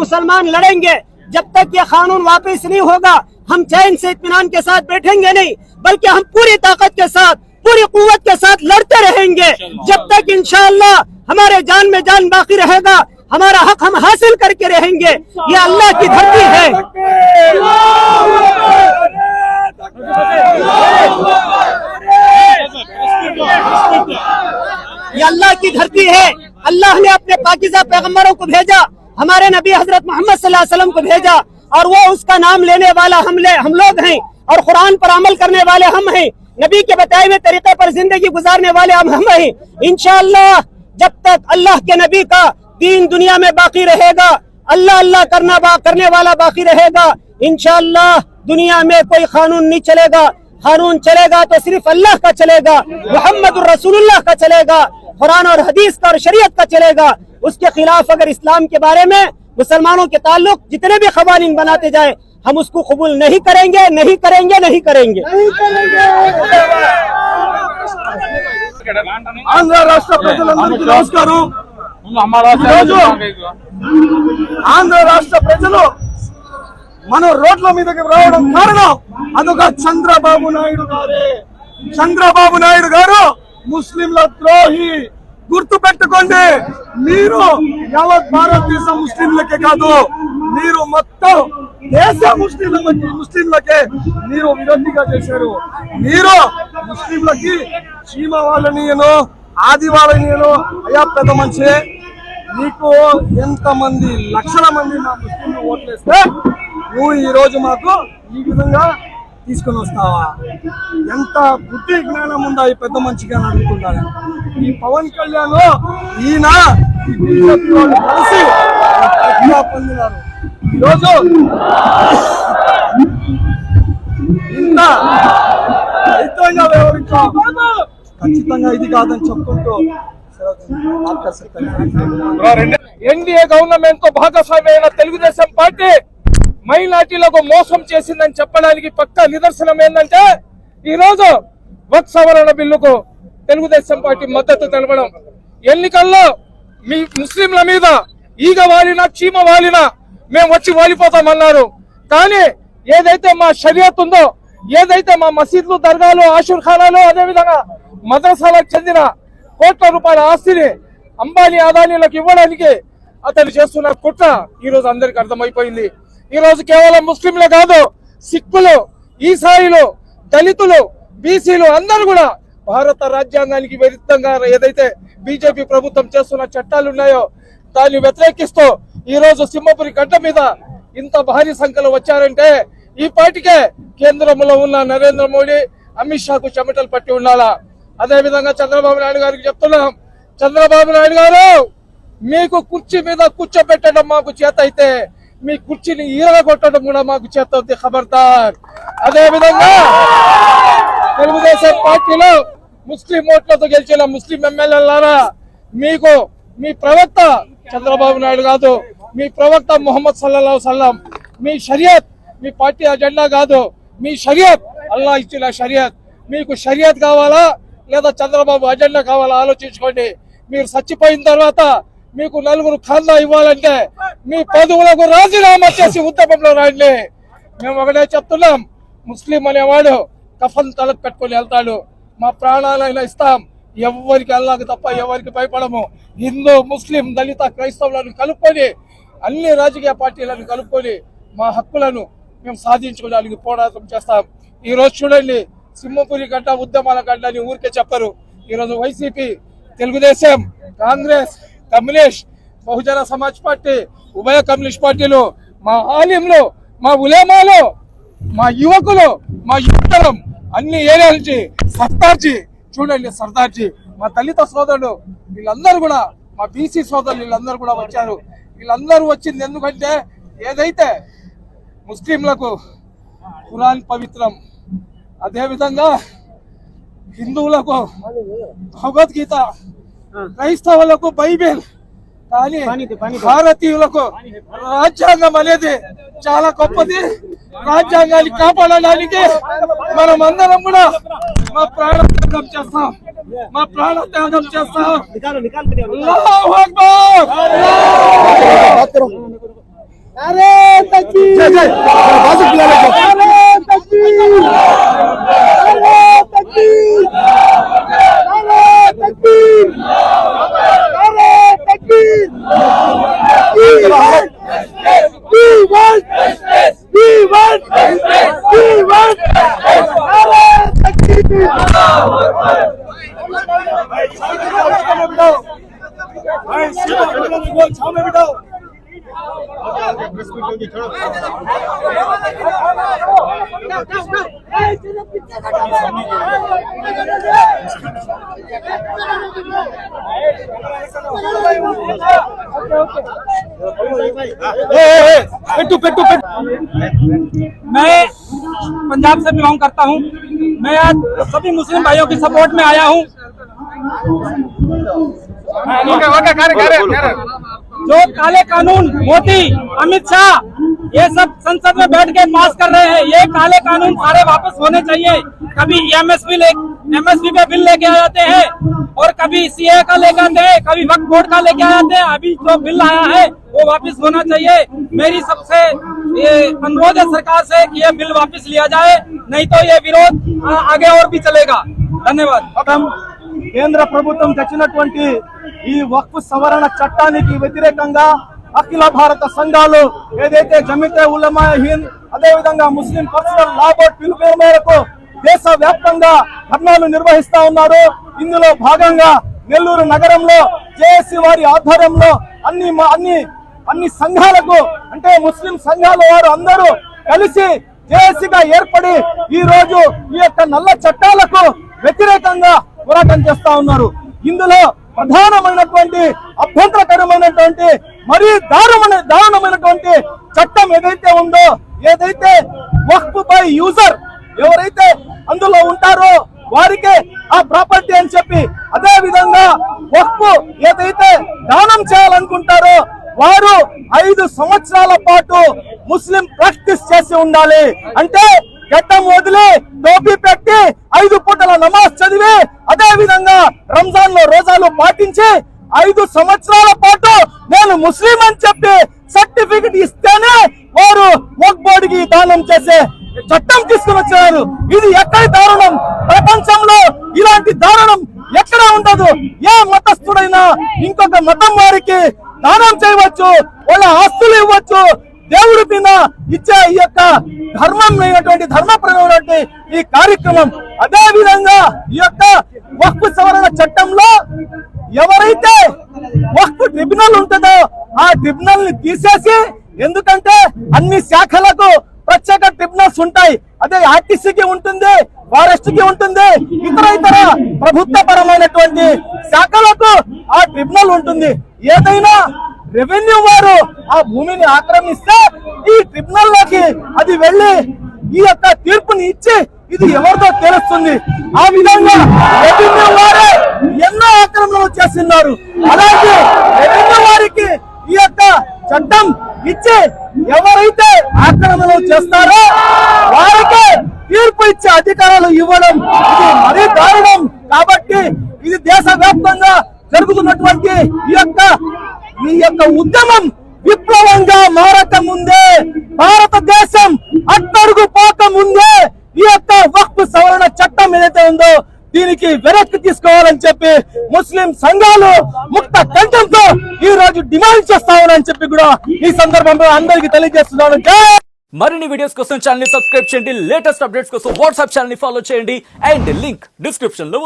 मुसलमान लड़ेंगे। जब तक ये कानून वापस नहीं होगा हम चैन से इत्मीनान के साथ बैठेंगे नहीं, बल्कि हम पूरी ताकत के साथ पूरी कुव्वत के साथ लड़ते रहेंगे। जब तक इंशाअल्लाह हमारे जान में जान बाकी रहेगा हमारा हक हम हासिल करके रहेंगे। ये अल्लाह की धरती है, ये अल्लाह की धरती है। अल्लाह ने अपने पाकीज़ा पैगंबरों को भेजा, हमारे नबी हजरत मोहम्मद सल्लल्लाहु अलैहि वसल्लम को भेजा, और वो उसका नाम लेने वाला हम लोग हैं, और कुरान पर अमल करने वाले हम हैं, नबी के बताए हुए तरीके पर जिंदगी गुजारने वाले हम हैं। इंशाअल्लाह जब तक अल्लाह के नबी का दीन दुनिया में बाकी रहेगा, अल्लाह अल्लाह करने वाला बाकी रहेगा, इंशाअल्लाह दुनिया में कोई कानून नहीं चलेगा। कानून चलेगा तो सिर्फ अल्लाह का चलेगा, मुहम्मदुर रसूलुल्लाह का चलेगा, कुरान और हदीस का और शरीयत का चलेगा। उसके खिलाफ अगर इस्लाम के बारे में मुसलमानों के ताल्लुक जितने भी कवानीन बनाते जाए हम उसको कबूल नहीं करेंगे, नहीं करेंगे, नहीं करेंगे। ఆంధ్ర రాష్ట్ర ప్రజలందరికీ నమస్కారం। ఆంధ్ర రాష్ట్ర ప్రజలు మన రోడ్ల మీదకి రావడం కారణం అదొక చంద్రబాబు నాయుడు గారే। చంద్రబాబు నాయుడు గారు ముస్లింల ద్రోహి। గుర్తు పెట్టుకోండి, మీరు యావత్ భారతదేశం ముస్లింలకే కాదు, మీరు మొత్తం దేశ ముస్లింలకే మీరు విరోధిగా చేశారు। మీరు ముస్లింలకి చీమ వాళ్ళనియను ఆది వాళ్ళనియను అయ్యా పెద్ద మనిషి, నీకు ఎంతమంది లక్షల మంది మా ముస్లింలు ఓట్లేస్తే నువ్వు ఈ రోజు మాకు ఈ విధంగా తీసుకొని వస్తావా? ఎంత బుద్ధి జ్ఞానం ఉందా ఈ పెద్ద మనిషిగా అడుగుతున్నారు। ఈ పవన్ కళ్యాణ్ ఈయన బీజేపీ వాళ్ళు కలిసి పొందినారు। ఈరోజు ఇంత రైతంగా వ్యవహరించాం, ఖచ్చితంగా ఇది కాదని చెప్పుకుంటూ ఎన్డీఏ గవర్నమెంట్ తో భాగస్వామ్యమైన తెలుగుదేశం పార్టీ మైనార్టీలకు మోసం చేసిందని చెప్పడానికి పక్కా నిదర్శనం ఏంటంటే ఈ రోజు వక్ఫ్ సవరణ బిల్లుకు తెలుగుదేశం పార్టీ మద్దతు తెలపడం। ఎన్నికల్లో మీ ముస్లింల మీద ఈగ వాలినా చీమ వాలినా మేము వచ్చి వాలిపోతామన్నారు, కానీ ఏదైతే మా షరియత్ ఉందో, ఏదైతే మా మసీద్లు దర్గాలు ఆషుర్ ఖానాలు అదేవిధంగా మద్రసాలకు చెందిన కోట్ల రూపాయల ఆస్తిని అంబానీ అదానీలకు ఇవ్వడానికి అతను చేస్తున్న కుట్ర ఈ రోజు అందరికి అర్థమైపోయింది। ఈ రోజు కేవలం ముస్లింలే కాదు, సిక్కులు, ఈసాయిలు, దళితులు, బీసీలు అందరూ కూడా భారత రాజ్యాంగానికి విరుద్ధంగా ఏదైతే బీజేపీ ప్రభుత్వం చేస్తున్న చట్టాలు ఉన్నాయో దాన్ని వ్యతిరేకిస్తూ ఈ రోజు సింహపురి గడ్డ మీద ఇంత భారీ సంఖ్యలో వచ్చారంటే ఈ పార్టీకే కేంద్రంలో ఉన్న నరేంద్ర మోడీ, అమిత్ షాకు చెమటలు పట్టి ఉండాలా। అదే విధంగా చంద్రబాబు నాయుడు గారికి చెప్తున్నాం, చంద్రబాబు నాయుడు గారు మీకు కుర్చీ మీద కూర్చోబెట్టడం మాకు చేత అయితే మీ కుర్చీని ఈరగొట్టడం కూడా మాకు చేత అవుతుంది, ఖబర్దార్। అదే విధంగా తెలుగుదేశం పార్టీలో ముస్లిం ఓట్లతో గెలిచిన ముస్లిం ఎమ్మెల్యేలారా మీకు మీ ప్రవక్త చంద్రబాబు నాయుడు కాదు, మీ ప్రవక్త ముహమ్మద్ సల్లల్లాహు అలైహి వసల్లం, మీ షరియత్ మీ పార్టీ అజెండా కాదు, మీ షరియత్ అల్లాహ్ ఇచ్చిన షరియత్। మీకు షరియత్ కావాలా లేదా చంద్రబాబు అజెండా కావాలా ఆలోచించుకోండి। మీరు చచ్చిపోయిన తర్వాత మీకు నలుగురు ఖాందా ఇవ్వాలంటే మీ పదవులకు రాజీనామా చేసి ఉద్యమంలో రండి। మేము ఒకటే చెప్తున్నాం, ముస్లిం అనేవాడు కఫన్ తలకు పెట్టుకొని వెళ్తాడు, మా ప్రాణాలైనా ఇస్తాం, ఎవరికి అల్లాహకు తప్ప ఎవరికి భయపడము। హిందూ, ముస్లిం, దళిత, క్రైస్తవులను కలుపుకొని అన్ని రాజకీయ పార్టీలను కలుపుకొని మా హక్కులను మేము సాధించుకోవడానికి పోరాటం చేస్తాం। ఈ రోజు చూడండి, సింహపురి గడ్డ ఉద్యమాల గడ్డ అని ఊరికే చెప్పరు, ఈ రోజు YCP, Telugu Desam, Congress, communist, Bahujan Samaj party, ఉభయ కమ్యూనిస్ట్ పార్టీలు, మా ఆలింలు, మా ఉలేమాలు, మా యువకులు, మా యువతరం అన్ని ఏరియా నుంచి సర్దార్జీ చూడండి, సర్దార్జీ, మా దళిత సోదరుడు వీళ్ళందరూ కూడా, మా బీసీ సోదరులు వీళ్ళందరూ కూడా వచ్చారు। వీళ్ళందరూ వచ్చింది ఎందుకంటే ఏదైతే ముస్లింలకు ఖురాన్ పవిత్రం, అదేవిధంగా హిందువులకు భగవద్గీత, క్రైస్తవులకు బైబిల్, కానీ భారతీయులకు రాజ్యాంగం అనేది చాలా గొప్పది। రాజ్యాంగాన్ని కాపాడడానికి మనం అందరం కూడా మా ప్రాణత్యాగం చేస్తాం, మా ప్రాణత్యాగం చేస్తాం। అల్లాహు అక్బర్। नारे तकबीर, जय जय बाजू पिला लो। नारे तकबीर, नारे तकबीर, नारे तकबीर, नारे तकबीर। We want justice, we want justice, we want justice, नारे तकबीर। छाव में बिठाओ। पेट्टू पेट्टू पेट्टू। मैं पंजाब से बिलोंग करता हूँ। मैं आज सभी मुस्लिम भाइयों की सपोर्ट में आया हूँ। जो काले कानून मोदी, अमित शाह ये सब संसद में बैठ के पास कर रहे हैं, ये काले कानून सारे वापस होने चाहिए। कभी एमएसपी पे बिल लेके आ जाते हैं और कभी सीए का लेके आते हैं, कभी वक्फ बोर्ड का लेके आ जाते हैं। अभी जो बिल आया है वो वापस होना चाहिए। मेरी सबसे ये अनुरोध है सरकार से कि ये बिल वापस लिया जाए, नहीं तो ये विरोध आगे और भी चलेगा। धन्यवाद। కేంద్ర ప్రభుత్వం తెచ్చినటువంటి ఈ వక్ఫ్ సవరణ చట్టానికి వ్యతిరేకంగా అఖిల భారత సంఘాలు ఏదైతే జమితే ఉలమా హింద్ అదే విధంగా ముస్లిం పర్సనల్ లా బోర్డ్ పిలుపు మేరకు దేశ వ్యాప్తంగా ధర్నాలు నిర్వహిస్తా ఉన్నారు. ఇందులో భాగంగా నెల్లూరు నగరంలో జేఏసీ వారి ఆధ్వర్యంలో అన్ని సంఘాలకు అంటే ముస్లిం సంఘాల వారు అందరూ కలిసి జేఏసీగా ఏర్పడి ఈ రోజు ఈ యొక్క నల్ల చట్టాలకు వ్యతిరేకంగా పోరాటం చేస్తా ఉన్నారు. ఇందులో ప్రధానమైనటువంటి అభ్యంతరకరమైనటువంటి మరీ దారుణమైనటువంటి చట్టం ఏదైతే ఉందో, ఏదైతే వక్ఫ్ బై యూజర్ ఎవరైతే అందులో ఉంటారో వారికే ఆ ప్రాపర్టీ అని చెప్పి, అదే విధంగా వక్ఫ్ ఏదైతే దానం చేయాలనుకుంటారో వారు 5 సంవత్సరాల పాటు ముస్లిం ప్రాక్టీస్ చేసి ఉండాలి. అంటే గడ్డం వదిలి టోపీ పెట్టి 5 పూటల నమాజ్ చదివి అదే విధంగా రంజాన్ లో రోజాలు పాటించి 5 సంవత్సరాల పాటు నేను ముస్లిం అని చెప్పి సర్టిఫికెట్ ఇస్తేనే వారు వక్ఫ్ బోర్డుకి దానం చేసే చట్టం తీసుకుని వచ్చారు. ఇది ఎక్కడి దారుణం? ప్రపంచంలో ఇలాంటి దారుణం ఎక్కడ ఉండదు. ఏ మతస్థుడైనా ఇంకొక మతం వారికి దానం చేయవచ్చు, వాళ్ళ ఆస్తులు ఇవ్వచ్చు. దేవుడి మీద ఇచ్చే ఈ యొక్క ధర్మపరమైనటువంటి ఈ కార్యక్రమం. అదే విధంగా ఈ యొక్క వక్ఫ్ సవరణ చట్టంలో ఎవరైతే వక్ఫ్ ట్రిబ్యునల్ ఉంటుందో ఆ ట్రిబ్యునల్ ని తీసేసి, ఎందుకంటే అన్ని శాఖలకు ప్రత్యేక ట్రిబ్యునల్స్ ఉంటాయి. అదే ఆర్టీసీకి ఉంటుంది, ఫారెస్ట్ కి ఉంటుంది, ఇతర ప్రభుత్వ పరమైనటువంటి శాఖలకు ఆ ట్రిబ్యునల్ ఉంటుంది. ఏదైనా రెవెన్యూ వారు ఆ భూమిని ఆక్రమిస్తే ఈ ట్రిబ్యునల్ లోకి అది వెళ్లి ఈ యొక్క తీర్పుని ఇచ్చి ఇది ఎవరిదో తెలుస్తుంది. ఆ విధంగా రెవెన్యూ వారే ఎన్నో ఆక్రమణలు చేస్తున్నారు. అలాగే రెవెన్యూ వారికి ఈ యొక్క చట్టం ఇచ్చి ఎవరైతే ఆక్రమణలు చేస్తారో వారికి తీర్పు ఇచ్చే అధికారాలు ఇవ్వడం ఇది మరీ దారుణం. కాబట్టి ఇది దేశవ్యాప్తంగా జరుగుతున్నటువంటి ఈ యొక్క ఉద్యమం విప్లవంగా మారక ముందే, భారతదేశం అట్టడుగు పోక ముందే ఈ యొక్క వక్ఫ్ సవరణ చట్టం ఏదైతే ఉందో దీనికి వెనక్కి తీసుకోవాలని చెప్పి ముస్లిం సంఘాలు ముక్త కంఠంతో ఈ రోజు డిమాండ్ చేస్తామని చెప్పి కూడా ఈ సందర్భంలో అందరికీ తెలియజేస్తున్నాను. మరిన్ని వీడియోస్ కోసం ఛానల్ ని సబ్స్క్రైబ్ చేయండి, లేటెస్ట్ అప్డేట్స్ కోసం వాట్సాప్ ఛానల్ ని ఫాలో చేయండి అండ్ లింక్ డిస్క్రిప్షన్ లో